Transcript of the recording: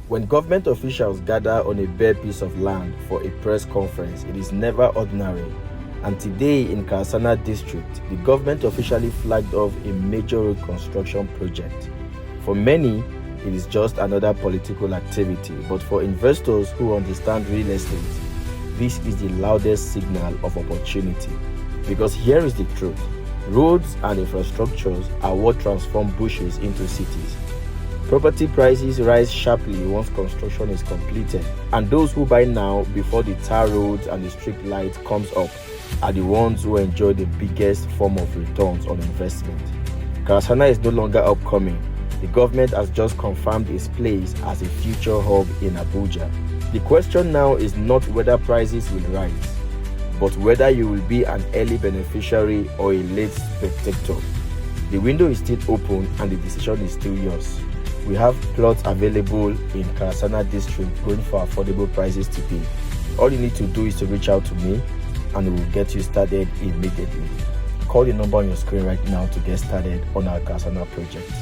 When government officials gather on a bare piece of land for a press conference, it is never ordinary. And today in Karsana district, the government officially flagged off a major road construction project. For many, it is just another political activity, but for investors who understand real estate, this is the loudest signal of opportunity. Because here is the truth: roads and infrastructures are what transform bushes into cities. Property prices rise sharply once construction is completed, and those who buy now before the tar roads and the street light comes up are the ones who enjoy the biggest form of returns on investment. Karsana is no longer upcoming. The government has just confirmed its place as a future hub in Abuja. The question now is not whether prices will rise, but whether you will be an early beneficiary or a late spectator. The window is still open and the decision is still yours. We have plots available in Karsana district going for affordable prices today. All you need to do is to reach out to me and we will get you started immediately. Call the number on your screen right now to get started on our Karsana project.